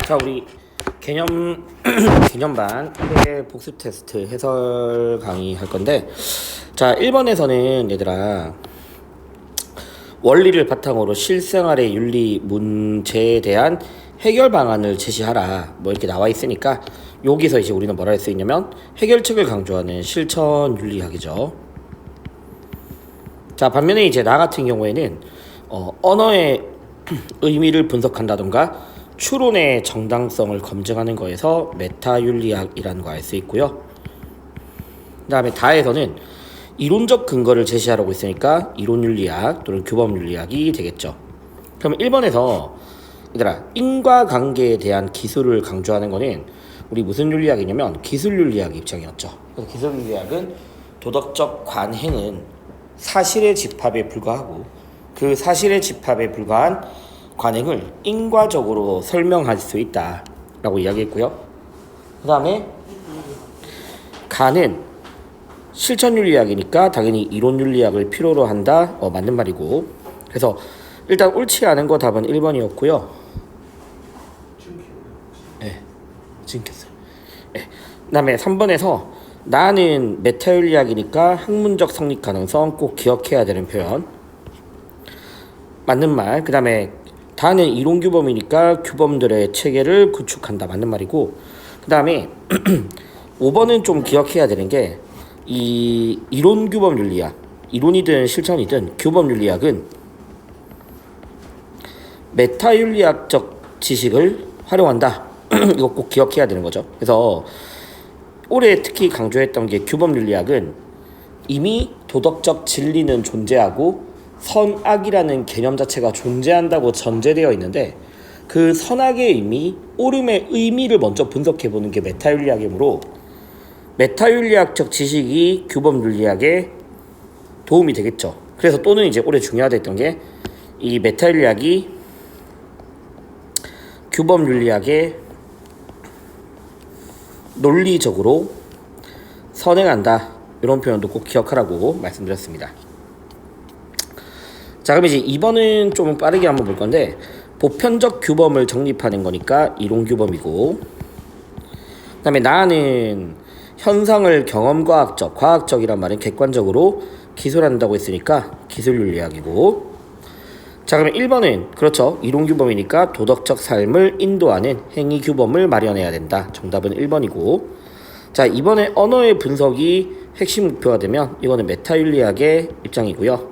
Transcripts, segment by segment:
자, 우리 개념 개념반 1회 복습 테스트 해설 강의 할 건데, 자, 1번에서는 얘들아 원리를 바탕으로 실생활의 윤리 문제에 대한 해결 방안을 제시하라 뭐 이렇게 나와 있으니까, 여기서 이제 우리는 뭐라 할 수 있냐면 해결책을 강조하는 실천 윤리학이죠. 자, 반면에 이제 나 같은 경우에는 언어의 의미를 분석한다던가 추론의 정당성을 검증하는 거에서 메타윤리학이라는 거 알 수 있고요. 그 다음에 다에서는 이론적 근거를 제시하라고 있으니까 이론윤리학 또는 규범윤리학이 되겠죠. 그럼 1번에서 얘들아 인과관계에 대한 기술을 강조하는 거는 우리 무슨 윤리학이냐면 기술윤리학 입장이었죠. 그래서 기술윤리학은 도덕적 관행은 사실의 집합에 불과하고 그 사실의 집합에 불과한 관행을 인과적으로 설명할 수 있다 라고 이야기했고요. 그 다음에 가는 실천윤리학이니까 당연히 이론윤리학을 필요로 한다. 맞는 말이고, 그래서 일단 옳지 않은 거 답은 1번이었고요. 네, 지켰어요. 네. 그 다음에 3번에서 나는 메타윤리학이니까 학문적 성립 가능성 꼭 기억해야 되는 표현 맞는 말. 그 다음에 다는 이론규범이니까 규범들의 체계를 구축한다 맞는 말이고, 그 다음에 5번은 좀 기억해야 되는 게 이 이론규범윤리학, 이론이든 실천이든 규범윤리학은 메타윤리학적 지식을 활용한다. 이거 꼭 기억해야 되는 거죠. 그래서 올해 특히 강조했던 게 규범윤리학은 이미 도덕적 진리는 존재하고 선악이라는 개념 자체가 존재한다고 전제되어 있는데, 그 선악의 의미, 옳음의 의미를 먼저 분석해보는 게 메타윤리학이므로 메타윤리학적 지식이 규범윤리학에 도움이 되겠죠. 그래서 또는 이제 올해 중요하다했던 게 이 메타윤리학이 규범윤리학에 논리적으로 선행한다, 이런 표현도 꼭 기억하라고 말씀드렸습니다. 자, 그럼 이제 2번은 좀 빠르게 한번 볼 건데, 보편적 규범을 정립하는 거니까 이론규범이고, 그 다음에 나는 현상을 경험과학적, 과학적이란 말은 객관적으로 기술한다고 했으니까 기술윤리학이고, 자, 그러면 1번은 그렇죠, 이론규범이니까 도덕적 삶을 인도하는 행위규범을 마련해야 된다. 정답은 1번이고, 자, 이번에 언어의 분석이 핵심 목표가 되면 이거는 메타윤리학의 입장이고요.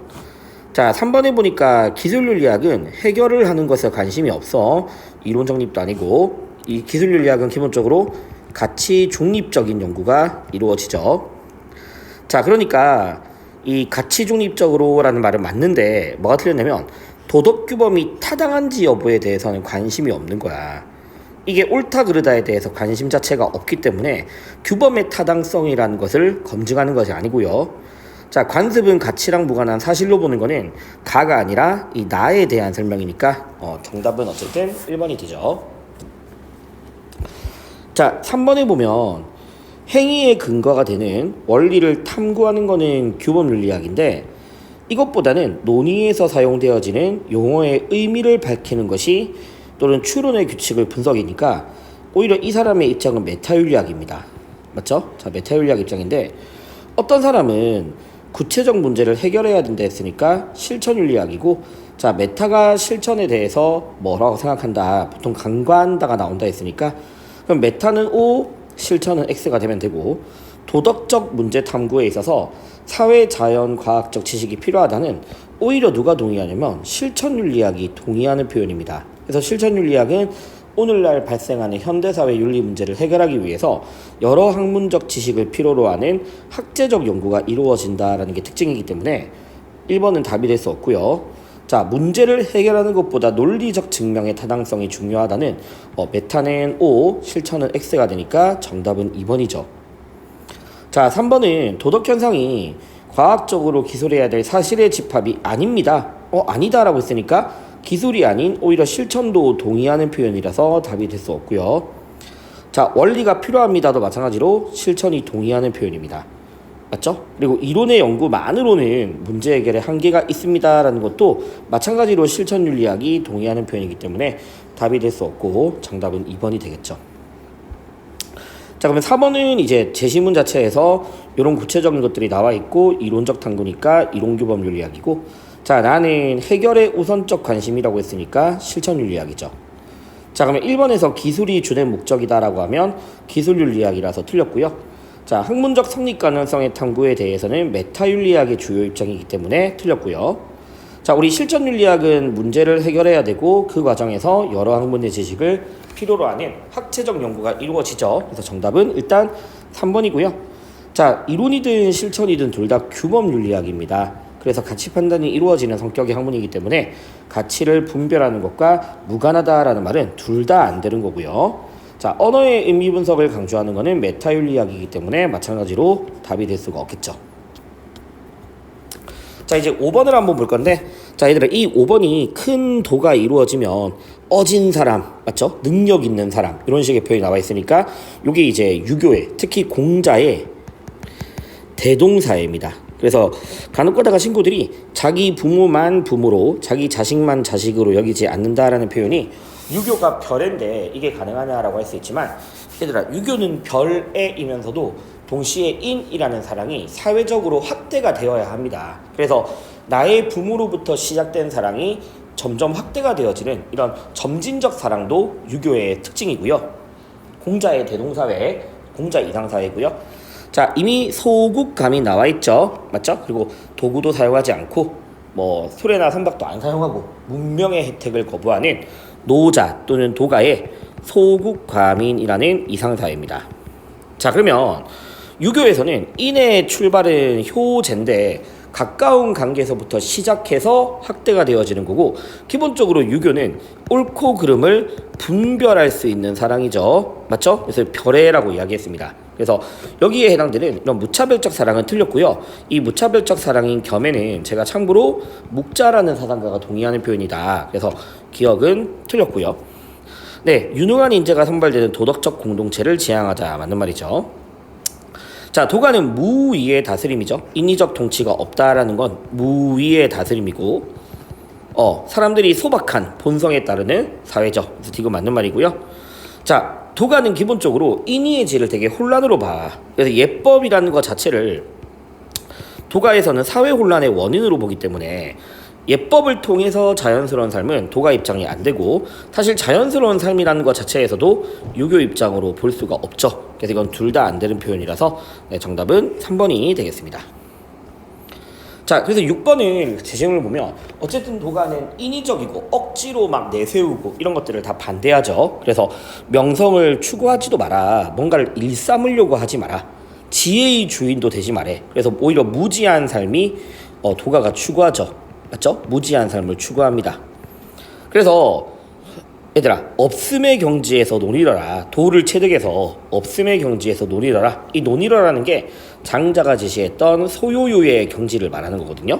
자, 3번에 보니까 기술윤리학은 해결을 하는 것에 관심이 없어. 이론 정립도 아니고, 이 기술윤리학은 기본적으로 가치 중립적인 연구가 이루어지죠. 자, 그러니까 이 가치 중립적으로 라는 말은 맞는데 뭐가 틀렸냐면 도덕규범이 타당한지 여부에 대해서는 관심이 없는 거야. 이게 옳다 그르다에 대해서 관심 자체가 없기 때문에 규범의 타당성이라는 것을 검증하는 것이 아니고요. 자, 관습은 가치랑 무관한 사실로 보는 거는 가가 아니라 이 나에 대한 설명이니까 정답은 어쨌든 1번이 되죠. 자, 3번에 보면 행위의 근거가 되는 원리를 탐구하는 거는 규범윤리학인데, 이것보다는 논의에서 사용되어지는 용어의 의미를 밝히는 것이 또는 추론의 규칙을 분석이니까 오히려 이 사람의 입장은 메타윤리학입니다. 맞죠? 자, 메타윤리학 입장인데, 어떤 사람은 구체적 문제를 해결해야 된다 했으니까 실천윤리학이고, 자, 메타가 실천에 대해서 뭐라고 생각한다, 보통 간과한다가 나온다 했으니까 그럼 메타는 O, 실천은 X가 되면 되고, 도덕적 문제 탐구에 있어서 사회 자연 과학적 지식이 필요하다는 오히려 누가 동의하냐면 실천윤리학이 동의하는 표현입니다. 그래서 실천윤리학은 오늘날 발생하는 현대사회 윤리 문제를 해결하기 위해서 여러 학문적 지식을 필요로 하는 학제적 연구가 이루어진다라는 게 특징이기 때문에 1번은 답이 될 수 없고요. 자, 문제를 해결하는 것보다 논리적 증명의 타당성이 중요하다는 메타는 O, 실천은 X가 되니까 정답은 2번이죠. 자, 3번은 도덕현상이 과학적으로 기술해야 될 사실의 집합이 아닙니다. 아니다 라고 했으니까 기술이 아닌 오히려 실천도 동의하는 표현이라서 답이 될 수 없고요. 자, 원리가 필요합니다도 마찬가지로 실천이 동의하는 표현입니다. 맞죠? 그리고 이론의 연구만으로는 문제 해결에 한계가 있습니다라는 것도 마찬가지로 실천윤리학이 동의하는 표현이기 때문에 답이 될 수 없고 정답은 2번이 되겠죠. 자, 그러면 4번은 이제 제시문 자체에서 이런 구체적인 것들이 나와 있고 이론적 탐구니까 이론규범윤리학이고, 자, 나는 해결에 우선적 관심이라고 했으니까 실천윤리학이죠. 자, 그러면 1번에서 기술이 주된 목적이다라고 하면 기술윤리학이라서 틀렸고요. 자, 학문적 성립 가능성의 탐구에 대해서는 메타윤리학의 주요 입장이기 때문에 틀렸고요. 자, 우리 실천윤리학은 문제를 해결해야 되고 그 과정에서 여러 학문의 지식을 필요로 하는 학체적 연구가 이루어지죠. 그래서 정답은 일단 3번이고요. 자, 이론이든 실천이든 둘 다 규범윤리학입니다. 그래서 가치 판단이 이루어지는 성격의 학문이기 때문에 가치를 분별하는 것과 무관하다라는 말은 둘 다 안 되는 거고요. 자, 언어의 의미 분석을 강조하는 것은 메타윤리학이기 때문에 마찬가지로 답이 될 수가 없겠죠. 자, 이제 5번을 한번 볼 건데, 자, 얘들아, 이 5번이 큰 도가 이루어지면 어진 사람, 맞죠? 능력 있는 사람, 이런 식의 표현이 나와 있으니까 이게 이제 유교의, 특히 공자의 대동사입니다. 그래서 간혹 가다가 친구들이 자기 부모만 부모로 자기 자식만 자식으로 여기지 않는다라는 표현이 유교가 별인데 이게 가능하냐라고 할 수 있지만, 얘들아, 유교는 별애이면서도 동시에 인이라는 사랑이 사회적으로 확대가 되어야 합니다. 그래서 나의 부모로부터 시작된 사랑이 점점 확대가 되어지는 이런 점진적 사랑도 유교의 특징이고요. 공자의 대동사회, 공자 이상사회고요. 자, 이미 소국감이 나와 있죠, 맞죠? 그리고 도구도 사용하지 않고 뭐 소래나 선박도 안 사용하고 문명의 혜택을 거부하는 노자 또는 도가의 소국과민이라는 이상사회입니다. 자, 그러면 유교에서는 인의 출발은 효제인데 가까운 관계에서부터 시작해서 확대가 되어지는 거고, 기본적으로 유교는 옳고 그름을 분별할 수 있는 사랑이죠, 맞죠? 그래서 별애라고 이야기했습니다. 그래서 여기에 해당되는 이런 무차별적 사랑은 틀렸고요. 이 무차별적 사랑인 겸에는 제가 참고로 묵자라는 사상가가 동의하는 표현이다. 그래서 기억은 틀렸고요. 네, 유능한 인재가 선발되는 도덕적 공동체를 지향하자, 맞는 말이죠. 자, 도가는 무위의 다스림이죠. 인위적 통치가 없다라는 건 무위의 다스림이고, 사람들이 소박한 본성에 따르는 사회죠. 그래서 이거 맞는 말이고요. 자, 도가는 기본적으로 인위의 질을 되게 혼란으로 봐. 그래서 예법이라는 것 자체를 도가에서는 사회 혼란의 원인으로 보기 때문에 예법을 통해서 자연스러운 삶은 도가 입장이 안 되고, 사실 자연스러운 삶이라는 것 자체에서도 유교 입장으로 볼 수가 없죠. 그래서 이건 둘 다 안 되는 표현이라서 정답은 3번이 되겠습니다. 자, 그래서 6번을 제시문을 보면 어쨌든 도가는 인위적이고 억지로 막 내세우고 이런 것들을 다 반대하죠. 그래서 명성을 추구하지도 마라, 뭔가를 일삼으려고 하지 마라, 지혜의 주인도 되지 마래. 그래서 오히려 무지한 삶이 도가가 추구하죠, 맞죠? 무지한 삶을 추구합니다. 그래서 얘들아, 없음의 경지에서 논이러라, 도를 체득해서 없음의 경지에서 논이러라. 이 논이러라는 게 장자가 제시했던 소요요의 경지를 말하는 거거든요.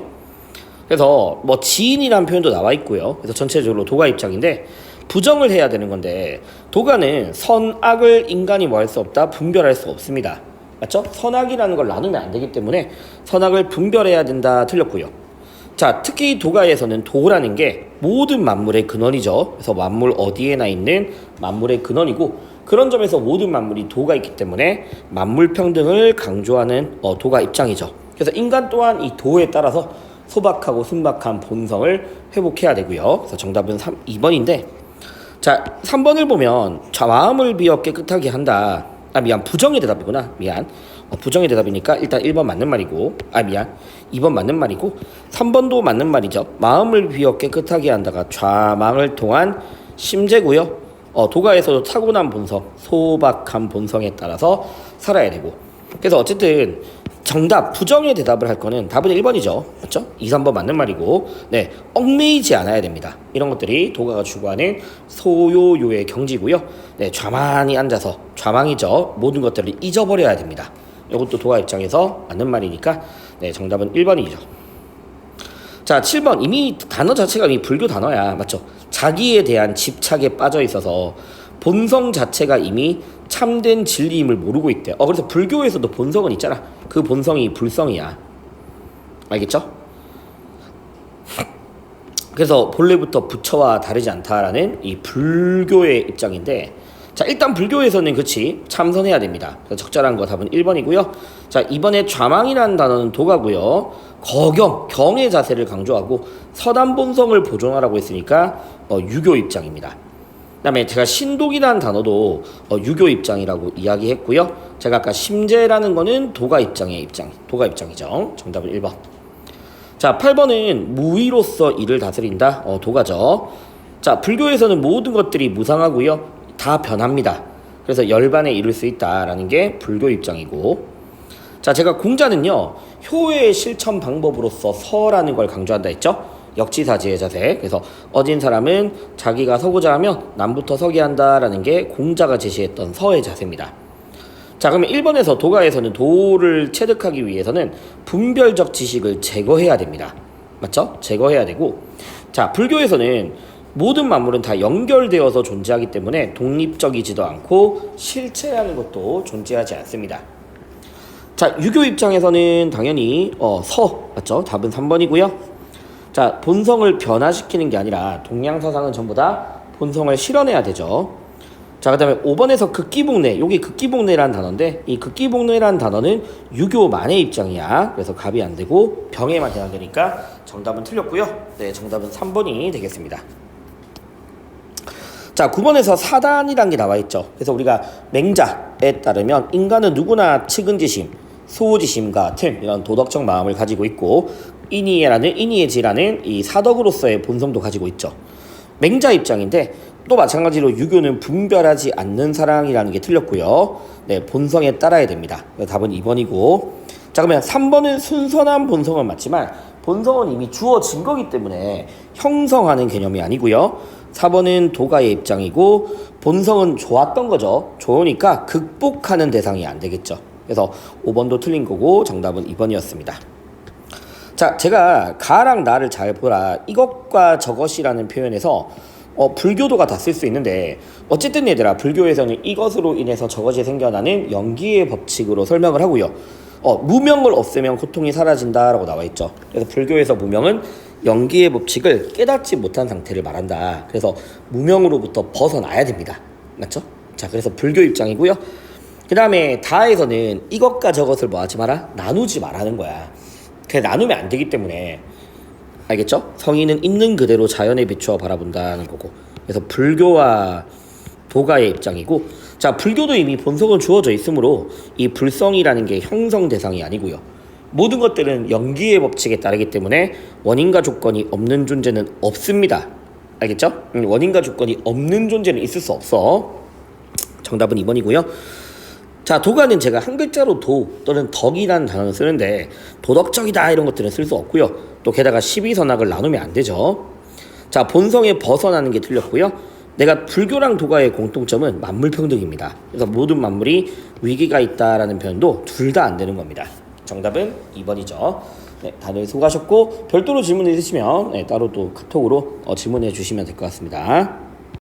그래서 뭐 지인이라는 표현도 나와 있고요. 그래서 전체적으로 도가 입장인데 부정을 해야 되는 건데, 도가는 선악을 인간이 뭐 할 수 없다, 분별할 수 없습니다, 맞죠? 선악이라는 걸 나누면 안 되기 때문에 선악을 분별해야 된다, 틀렸고요. 자, 특히 도가에서는 도라는 게 모든 만물의 근원이죠. 그래서 만물 어디에나 있는 만물의 근원이고, 그런 점에서 모든 만물이 도가 있기 때문에 만물 평등을 강조하는 도가 입장이죠. 그래서 인간 또한 이 도에 따라서 소박하고 순박한 본성을 회복해야 되고요. 그래서 정답은 2번인데, 자, 3번을 보면 마음을 비워 깨끗하게 한다. 부정의 대답이구나. 부정의 대답이니까 일단 1번 맞는 말이고, 2번 맞는 말이고, 3번도 맞는 말이죠. 마음을 비워 깨끗하게 한다가 좌망을 통한 심재고요. 도가에서도 타고난 본성, 소박한 본성에 따라서 살아야 되고, 그래서 어쨌든 정답, 부정의 대답을 할 거는 답은 1번이죠. 맞죠? 2, 3번 맞는 말이고, 네, 얽매이지 않아야 됩니다. 이런 것들이 도가가 추구하는 소요요의 경지고요. 네, 좌만히 앉아서, 좌망이죠. 모든 것들을 잊어버려야 됩니다. 이것도 도가 입장에서 맞는 말이니까 네, 정답은 1번이죠. 자, 7번. 이미 단어 자체가 이미 불교 단어야, 맞죠? 자기에 대한 집착에 빠져 있어서 본성 자체가 이미 참된 진리임을 모르고 있대. 그래서 불교에서도 본성은 있잖아. 그 본성이 불성이야. 알겠죠? 그래서 본래부터 부처와 다르지 않다라는 이 불교의 입장인데, 자, 일단 불교에서는 그치 참선해야 됩니다. 적절한 거 답은 1번이고요. 자, 이번에 좌망이라는 단어는 도가고요. 거경, 경의 자세를 강조하고 서단 본성을 보존하라고 했으니까 유교 입장입니다. 그 다음에 제가 신독이라는 단어도 유교 입장이라고 이야기했고요. 제가 아까 심재라는 거는 도가 입장이죠. 정답은 1번. 자, 8번은 무위로서 일을 다스린다. 도가죠. 자, 불교에서는 모든 것들이 무상하고요. 다 변합니다. 그래서 열반에 이를 수 있다라는 게 불교 입장이고, 자, 제가 공자는요 효의 실천 방법으로서 서라는 걸 강조한다 했죠. 역지사지의 자세. 그래서 어진 사람은 자기가 서고자 하면 남부터 서게 한다라는 게 공자가 제시했던 서의 자세입니다. 자, 그러면 1번에서 도가에서는 도를 체득하기 위해서는 분별적 지식을 제거해야 됩니다. 맞죠? 제거해야 되고, 자, 불교에서는 모든 만물은 다 연결되어서 존재하기 때문에 독립적이지도 않고 실체라는 것도 존재하지 않습니다. 자, 유교 입장에서는 당연히 서 맞죠? 답은 3번이고요. 자, 본성을 변화시키는 게 아니라 동양사상은 전부 다 본성을 실현해야 되죠. 자, 그 다음에 5번에서 극기복례, 여기 극기복례라는 단어인데, 이 극기복례라는 단어는 유교만의 입장이야. 그래서 갑이 안 되고 병에만 해당되니까 정답은 틀렸고요. 네, 정답은 3번이 되겠습니다. 자, 9번에서 사단이란 게 나와 있죠. 그래서 우리가 맹자에 따르면 인간은 누구나 측은지심, 수호지심 같은 이런 도덕적 마음을 가지고 있고, 인의의지라는 이 사덕으로서의 본성도 가지고 있죠. 맹자 입장인데 또 마찬가지로 유교는 분별하지 않는 사랑이라는 게 틀렸고요. 네, 본성에 따라야 됩니다. 답은 2번이고, 자, 그러면 3번은 순선한 본성은 맞지만 본성은 이미 주어진 거기 때문에 형성하는 개념이 아니고요. 4번은 도가의 입장이고 본성은 좋았던 거죠. 좋으니까 극복하는 대상이 안 되겠죠. 그래서 5번도 틀린 거고 정답은 2번이었습니다. 자, 제가 가랑 나를 잘 보라, 이것과 저것이라는 표현에서 불교도가 다 쓸 수 있는데, 어쨌든 얘들아, 불교에서는 이것으로 인해서 저것이 생겨나는 연기의 법칙으로 설명을 하고요. 무명을 없애면 고통이 사라진다라고 나와 있죠. 그래서 불교에서 무명은 연기의 법칙을 깨닫지 못한 상태를 말한다. 그래서 무명으로부터 벗어나야 됩니다. 맞죠? 자, 그래서 불교 입장이고요. 그 다음에 다에서는 이것과 저것을 뭐 하지 마라? 나누지 말라는 거야. 그냥 나누면 안 되기 때문에, 알겠죠? 성인은 있는 그대로 자연에 비추어 바라본다는 거고, 그래서 불교와 도가의 입장이고, 자, 불교도 이미 본성은 주어져 있으므로 이 불성이라는 게 형성 대상이 아니고요. 모든 것들은 연기의 법칙에 따르기 때문에 원인과 조건이 없는 존재는 없습니다. 알겠죠? 원인과 조건이 없는 존재는 있을 수 없어. 정답은 2번이고요. 자, 도가는 제가 한 글자로 도 또는 덕이라는 단어를 쓰는데 도덕적이다 이런 것들은 쓸 수 없고요. 또 게다가 십이선악을 나누면 안 되죠. 자, 본성에 벗어나는 게 틀렸고요. 내가 불교랑 도가의 공통점은 만물평등입니다. 그래서 모든 만물이 위기가 있다라는 표현도 둘 다 안 되는 겁니다. 정답은 2번이죠. 네, 다들 수고하셨고 별도로 질문 있으시면 따로 또 카톡으로 질문해 주시면 될 것 같습니다.